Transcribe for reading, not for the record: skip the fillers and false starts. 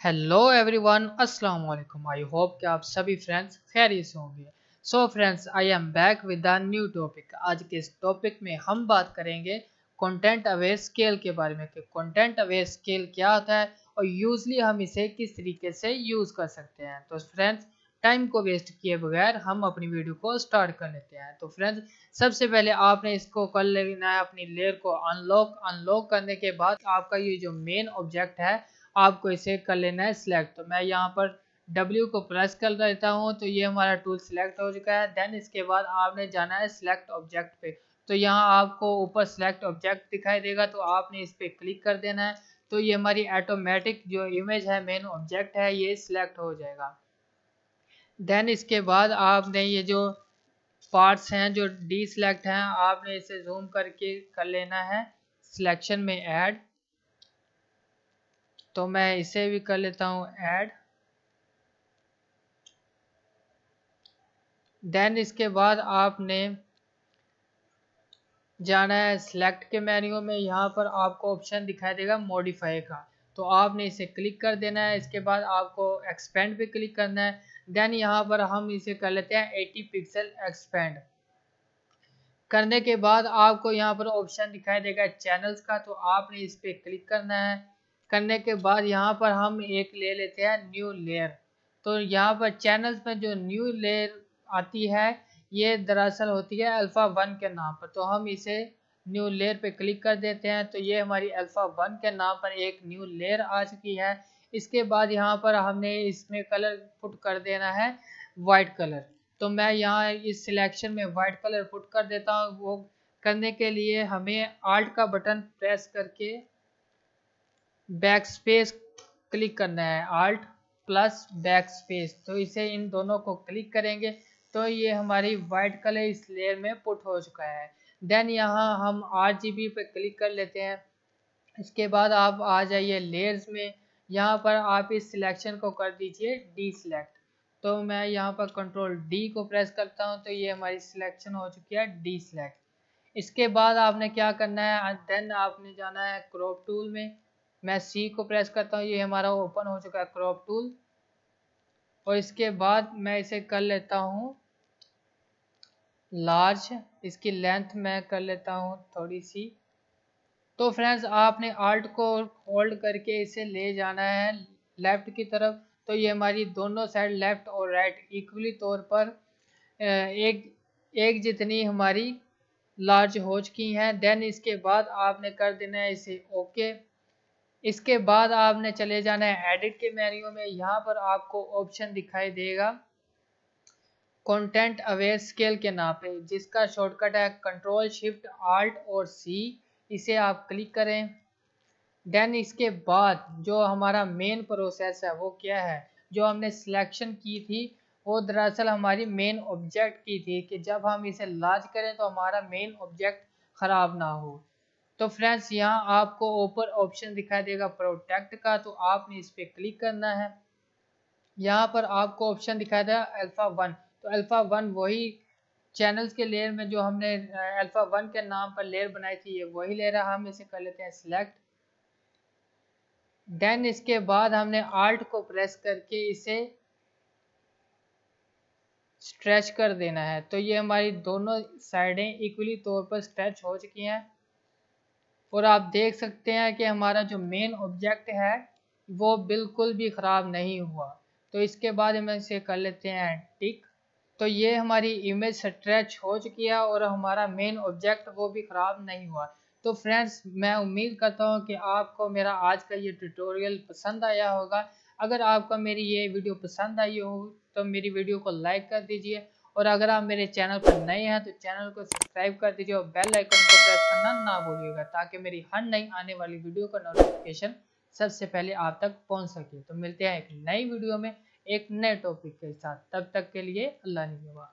Hello everyone, अस्सलाम वालेकुम। I hope कि आप सभी फ्रेंड्स खैरियत से होंगे। So friends, I am back with a new topic. आज के इस टॉपिक में हम बात करेंगे कंटेंट अवेयर स्केल के बारे में कि कंटेंट अवेयर स्केल क्या होता है और यूजली हम इसे किस तरीके से यूज़ कर सकते हैं। तो फ्रेंड्स, टाइम को वेस्ट किए बगैर हम अपनी वीडियो को स्टार्ट कर लेते हैं। तो फ्रेंड्स, सबसे पहले आपने इसको कर लेना है, अपनी लेयर को अनलॉक करने के बाद आपका ये जो मेन ऑब्जेक्ट है आपको इसे कर लेना है सिलेक्ट। तो मैं यहाँ पर W को प्रेस कर देता हूँ तो ये हमारा टूल सिलेक्ट हो चुका है। देन इसके बाद आपने जाना है सिलेक्ट ऑब्जेक्ट पे। तो यहाँ आपको ऊपर सिलेक्ट ऑब्जेक्ट दिखाई देगा, तो आपने इस पे क्लिक कर देना है। तो ये हमारी ऑटोमेटिक जो इमेज है, मेन ऑब्जेक्ट है, ये सिलेक्ट हो जाएगा। देन इसके बाद आपने ये जो पार्ट्स हैं जो डी सिलेक्ट हैं, आपने इसे जूम करके कर लेना है सिलेक्शन में ऐड। तो मैं इसे भी कर लेता हूँ ऐड। देन इसके बाद आपने जाना है सिलेक्ट के मेन्यू में। यहाँ पर आपको ऑप्शन दिखाई देगा मॉडिफाई का, तो आपने इसे क्लिक कर देना है। इसके बाद आपको एक्सपेंड पे क्लिक करना है। देन यहाँ पर हम इसे कर लेते हैं 80 पिक्सल एक्सपेंड। करने के बाद आपको यहाँ पर ऑप्शन दिखाई देगा चैनल्स का, तो आपने इस पे क्लिक करना है। करने के बाद यहाँ पर हम एक ले लेते हैं न्यू लेयर। तो यहाँ पर चैनल्स में जो न्यू लेयर आती है, ये दरअसल होती है अल्फ़ा 1 के नाम पर। तो हम इसे न्यू लेयर पे क्लिक कर देते हैं, तो ये हमारी अल्फ़ा 1 के नाम पर एक न्यू लेयर आ चुकी है। इसके बाद यहाँ पर हमने इसमें कलर पुट कर देना है वाइट कलर। तो मैं यहाँ इस सिलेक्शन में वाइट कलर पुट कर देता हूँ। वो करने के लिए हमें आल्ट का बटन प्रेस करके बैक स्पेस क्लिक करना है, आल्ट प्लस बैक स्पेस। तो इसे इन दोनों को क्लिक करेंगे तो ये हमारी वाइट कलर इस लेयर में पुट हो चुका है। देन यहाँ हम RGB पे क्लिक कर लेते हैं। इसके बाद आप आ जाइए लेयर्स में। यहाँ पर आप इस सिलेक्शन को कर दीजिए डी सिलेक्ट। तो मैं यहाँ पर कंट्रोल डी को प्रेस करता हूँ, तो ये हमारी सिलेक्शन हो चुकी है डी सिलेक्ट। इसके बाद आपने क्या करना है, देन आपने जाना है क्रॉप टूल में। मैं सी को प्रेस करता हूँ, ये हमारा ओपन हो चुका है क्रॉप टूल। और इसके बाद मैं इसे कर लेता हूँ लार्ज। इसकी लेंथ मैं कर लेता हूँ थोड़ी सी। तो फ्रेंड्स, आपने आल्ट को होल्ड करके इसे ले जाना है लेफ्ट की तरफ। तो ये हमारी दोनों साइड लेफ्ट और राइट इक्वली तौर पर एक एक जितनी हमारी लार्ज हो चुकी हैं। देन इसके बाद आपने कर देना है इसे ओके। इसके बाद आपने चले जाना है एडिट के मेन्यू में। यहाँ पर आपको ऑप्शन दिखाई देगा कंटेंट अवेयर स्केल के नाम पे, जिसका शॉर्टकट है कंट्रोल शिफ्ट आल्ट और सी। इसे आप क्लिक करें। देन इसके बाद जो हमारा मेन प्रोसेस है वो क्या है, जो हमने सिलेक्शन की थी वो दरअसल हमारी मेन ऑब्जेक्ट की थी कि जब हम इसे लार्ज करें तो हमारा मेन ऑब्जेक्ट ख़राब ना हो। तो फ्रेंड्स, यहाँ आपको ऊपर ऑप्शन दिखाई देगा प्रोटेक्ट का, तो आपने इस पर क्लिक करना है। यहाँ पर आपको ऑप्शन दिखाया था अल्फ़ा 1। तो अल्फ़ा 1 वही चैनल्स के लेयर में जो हमने अल्फ़ा 1 के नाम पर लेयर बनाई थी, ये वही लेयर है। हम इसे कर लेते हैं सिलेक्ट। देन इसके बाद हमने आल्ट को प्रेस करके इसे स्ट्रेच कर देना है। तो ये हमारी दोनों साइडें इक्वली तौर पर स्ट्रेच हो चुकी हैं। और आप देख सकते हैं कि हमारा जो मेन ऑब्जेक्ट है वो बिल्कुल भी ख़राब नहीं हुआ। तो इसके बाद हम इसे कर लेते हैं टिक। तो ये हमारी इमेज स्ट्रेच हो चुकी है और हमारा मेन ऑब्जेक्ट वो भी ख़राब नहीं हुआ। तो फ्रेंड्स, मैं उम्मीद करता हूँ कि आपको मेरा आज का ये ट्यूटोरियल पसंद आया होगा। अगर आपको मेरी ये वीडियो पसंद आई हो तो मेरी वीडियो को लाइक कर दीजिए, और अगर आप मेरे चैनल पर नए हैं तो चैनल को सब्सक्राइब कर दीजिए और बेल आइकन को प्रेस करना ना भूलिएगा, ताकि मेरी हर नई आने वाली वीडियो का नोटिफिकेशन सबसे पहले आप तक पहुंच सके। तो मिलते हैं एक नई वीडियो में एक नए टॉपिक के साथ। तब तक के लिए अल्लाह निगहबान।